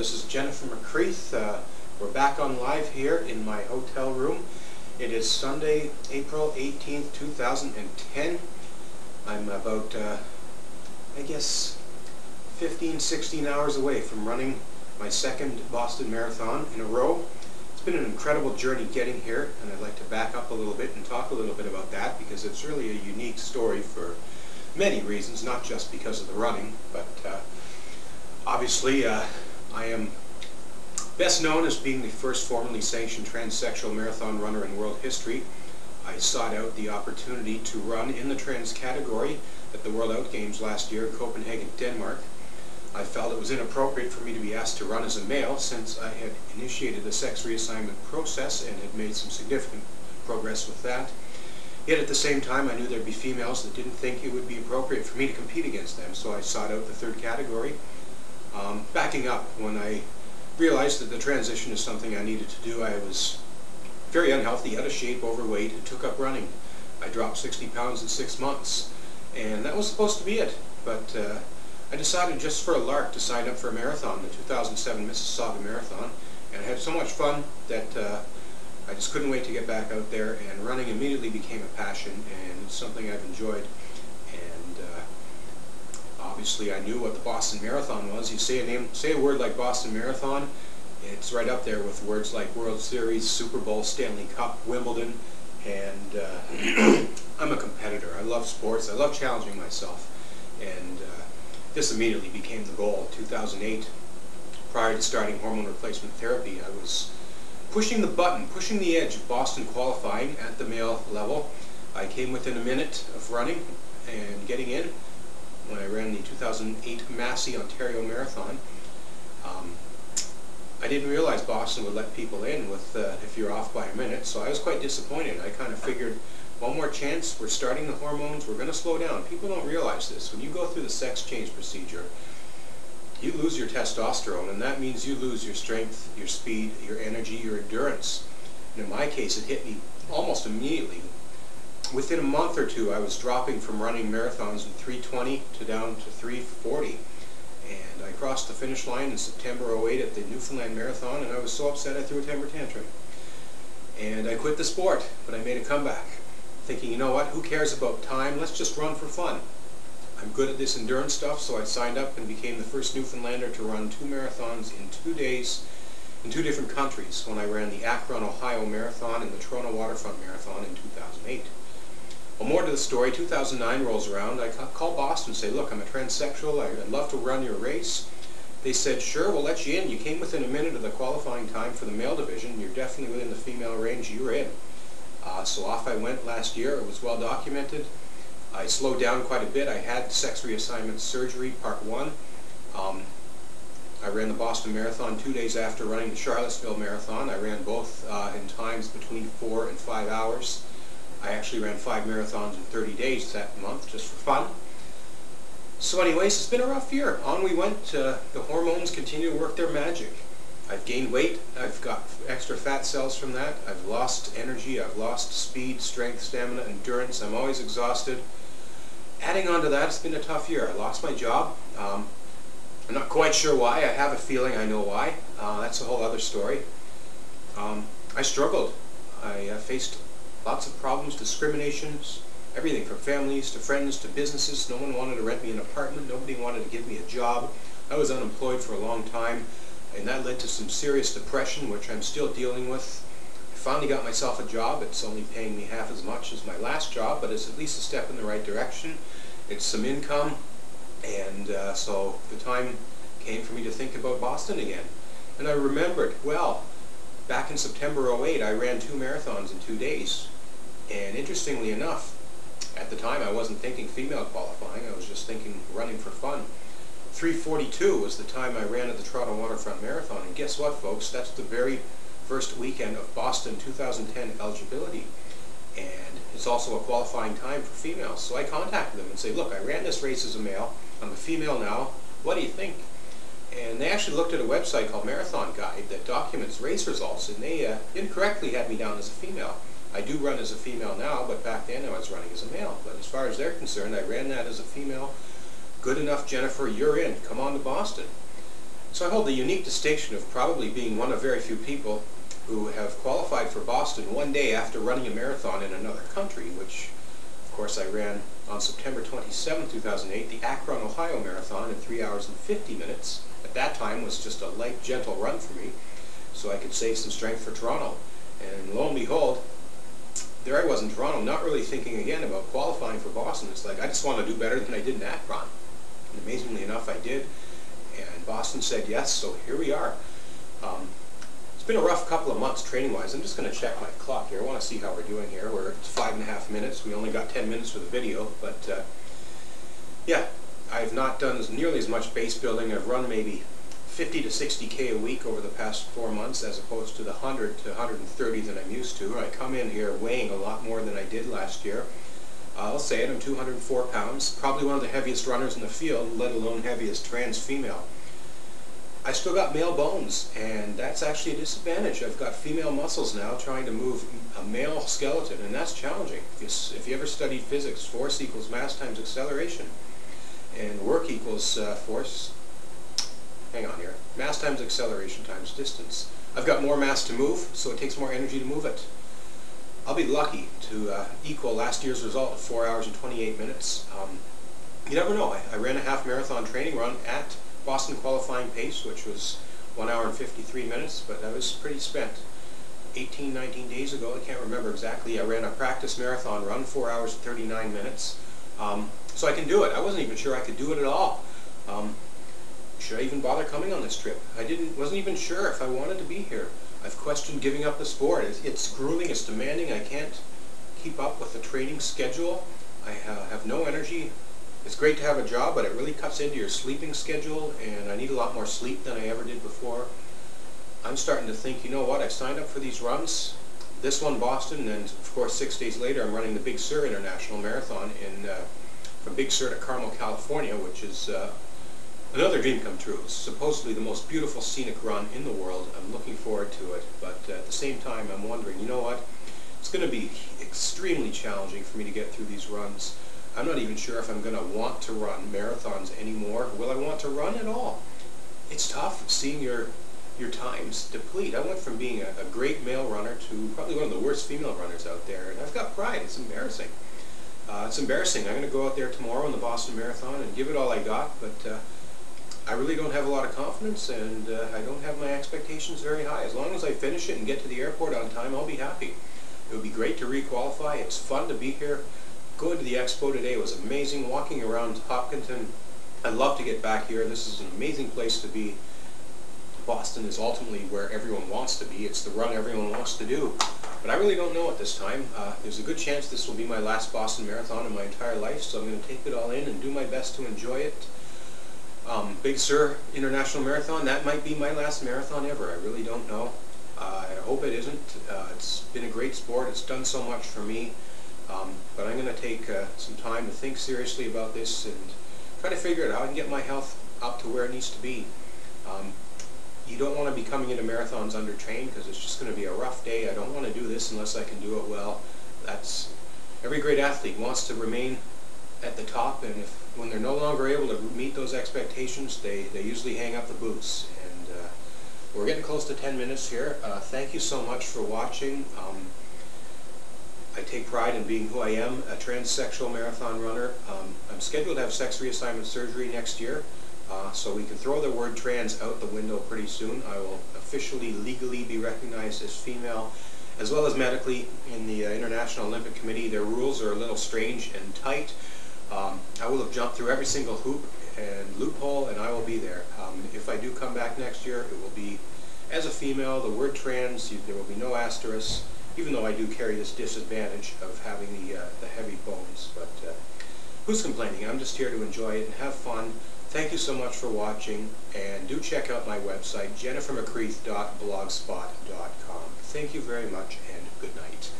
This is Jennifer McCreath. We're back on live here in my hotel room. It is Sunday, April 18th, 2010. I'm about, I guess, 15, 16 hours away from running my second Boston Marathon in a row. It's been an incredible journey getting here, and I'd like to back up a little bit and talk a little bit about that because it's really a unique story for many reasons, not just because of the running, but obviously I am best known as being the first formally sanctioned transsexual marathon runner in world history. I sought out the opportunity to run in the trans category at the World Out Games last year in Copenhagen, Denmark. I felt it was inappropriate for me to be asked to run as a male since I had initiated the sex reassignment process and had made some significant progress with that. Yet at the same time I knew there'd be females that didn't think it would be appropriate for me to compete against them, so I sought out the third category. Backing up, when I realized that the transition is something I needed to do, I was very unhealthy, out of shape, overweight, and took up running. I dropped 60 pounds in 6 months, and that was supposed to be it, but I decided just for a lark to sign up for a marathon, the 2007 Mississauga Marathon, and I had so much fun that I just couldn't wait to get back out there, and running immediately became a passion, and it's something I've enjoyed. And obviously I knew what the Boston Marathon was. You say a word like Boston Marathon, it's right up there with words like World Series, Super Bowl, Stanley Cup, Wimbledon, and I'm a competitor. I love sports, I love challenging myself, and this immediately became the goal. In 2008, prior to starting hormone replacement therapy, I was pushing the button, pushing the edge of Boston qualifying at the male level. I came within a minute of running and getting in when I ran the 2008 Massey, Ontario Marathon. I didn't realize Boston would let people in with if you're off by a minute, so I was quite disappointed. I kind of figured, one more chance, we're starting the hormones, we're going to slow down. People don't realize this. When you go through the sex change procedure, you lose your testosterone, and that means you lose your strength, your speed, your energy, your endurance. And in my case, it hit me almost immediately. Within a month or two, I was dropping from running marathons in 3:20 to down to 3:40. And I crossed the finish line in September 2008 at the Newfoundland Marathon, and I was so upset I threw a temper tantrum. And I quit the sport, but I made a comeback, thinking, you know what, who cares about time, let's just run for fun. I'm good at this endurance stuff, so I signed up and became the first Newfoundlander to run 2 marathons in 2 days in 2 different countries when I ran the Akron, Ohio Marathon and the Toronto Waterfront Marathon in 2008. Well, more to the story, 2009 rolls around. I call Boston and say, look, I'm a transsexual, I'd love to run your race. They said, sure, we'll let you in. You came within a minute of the qualifying time for the male division. You're definitely within the female range. You're in. So off I went last year. It was well documented. I slowed down quite a bit. I had sex reassignment surgery, part 1. I ran the Boston Marathon 2 days after running the Charlottesville Marathon. I ran both in times between 4 and 5 hours. I actually ran 5 marathons in 30 days that month, just for fun. So anyways, it's been a rough year. On we went. The hormones continue to work their magic. I've gained weight. I've got extra fat cells from that. I've lost energy. I've lost speed, strength, stamina, endurance. I'm always exhausted. Adding on to that, it's been a tough year. I lost my job. I'm not quite sure why. I have a feeling I know why. That's a whole other story. I struggled. I faced lots of problems, discriminations, everything from families to friends to businesses. No one wanted to rent me an apartment. Nobody wanted to give me a job. I was unemployed for a long time, and that led to some serious depression, which I'm still dealing with. I finally got myself a job. It's only paying me half as much as my last job, but it's at least a step in the right direction. It's some income, and so the time came for me to think about Boston again. And I remembered, well, back in September 2008, I ran 2 marathons in 2 days. And interestingly enough, at the time I wasn't thinking female qualifying, I was just thinking running for fun. 3:42 was the time I ran at the Toronto Waterfront Marathon, and guess what, folks, that's the very first weekend of Boston 2010 eligibility, and it's also a qualifying time for females. So I contacted them and say, look, I ran this race as a male, I'm a female now, what do you think? And they actually looked at a website called Marathon Guide that documents race results, and they incorrectly had me down as a female. I do run as a female now, but back then I was running as a male. But as far as they're concerned, I ran that as a female. Good enough, Jennifer, you're in. Come on to Boston. So I hold the unique distinction of probably being one of very few people who have qualified for Boston one day after running a marathon in another country, which of course I ran on September 27, 2008, the Akron, Ohio Marathon in 3 hours and 50 minutes. At that time was just a light, gentle run for me, so I could save some strength for Toronto. And lo and behold, there I was in Toronto, not really thinking again about qualifying for Boston. It's like, I just want to do better than I did in Akron. And amazingly enough, I did. And Boston said yes, so here we are. It's been a rough couple of months training-wise. I'm just going to check my clock here. I want to see how we're doing here. We're at 5.5 minutes. We only got 10 minutes for the video, but yeah, I've not done nearly as much base building. I've run maybe 50 to 60K a week over the past 4 months, as opposed to the 100 to 130 that I'm used to. I come in here weighing a lot more than I did last year. I'll say it, I'm 204 pounds, probably one of the heaviest runners in the field, let alone heaviest trans female. I still got male bones, and that's actually a disadvantage. I've got female muscles now trying to move a male skeleton, and that's challenging. If you ever studied physics, force equals mass times acceleration, and work equals mass times acceleration times distance. I've got more mass to move, so it takes more energy to move it. I'll be lucky to equal last year's result of 4 hours and 28 minutes. You never know. I ran a half marathon training run at Boston qualifying pace, which was 1 hour and 53 minutes, but I was pretty spent. 18, 19 days ago, I can't remember exactly, I ran a practice marathon run, 4 hours and 39 minutes. So I can do it. I wasn't even sure I could do it at all. Should I even bother coming on this trip? Wasn't even sure if I wanted to be here. I've questioned giving up the sport. It's grueling, it's demanding. I can't keep up with the training schedule. I have no energy. It's great to have a job, but it really cuts into your sleeping schedule, and I need a lot more sleep than I ever did before. I'm starting to think, you know what, I signed up for these runs. This one, Boston, and then of course 6 days later I'm running the Big Sur International Marathon from Big Sur to Carmel, California, which is another dream come true. It's supposedly the most beautiful scenic run in the world. I'm looking forward to it, but at the same time I'm wondering, you know what, it's going to be extremely challenging for me to get through these runs. I'm not even sure if I'm going to want to run marathons anymore. Will I want to run at all? It's tough seeing your times deplete. I went from being a great male runner to probably one of the worst female runners out there, and I've got pride. It's embarrassing. It's embarrassing. I'm going to go out there tomorrow in the Boston Marathon and give it all I got, but I really don't have a lot of confidence, and I don't have my expectations very high. As long as I finish it and get to the airport on time, I'll be happy. It would be great to requalify. It's fun to be here. Going to the expo today was amazing. Walking around Hopkinton, I'd love to get back here. This is an amazing place to be. Boston is ultimately where everyone wants to be. It's the run everyone wants to do. But I really don't know at this time. There's a good chance this will be my last Boston Marathon in my entire life, so I'm going to take it all in and do my best to enjoy it. Big Sur International Marathon, that might be my last marathon ever. I really don't know. I hope it isn't. It's been a great sport. It's done so much for me. But I'm going to take some time to think seriously about this and try to figure out how I can get my health up to where it needs to be. You don't want to be coming into marathons undertrained, because it's just going to be a rough day. I don't want to do this unless I can do it well. Every great athlete wants to remain at the top, and when they're no longer able to meet those expectations, they usually hang up the boots. And we're getting close to 10 minutes here. Thank you so much for watching. I take pride in being who I am, a transsexual marathon runner. I'm scheduled to have sex reassignment surgery next year, so we can throw the word trans out the window pretty soon. I will officially, legally be recognized as female, as well as medically in the International Olympic Committee. Their rules are a little strange and tight. I will have jumped through every single hoop and loophole, and I will be there. If I do come back next year, it will be as a female. The word trans, there will be no asterisk, even though I do carry this disadvantage of having the heavy bones. But who's complaining? I'm just here to enjoy it and have fun. Thank you so much for watching, and do check out my website, jennifermccreath.blogspot.com. Thank you very much, and good night.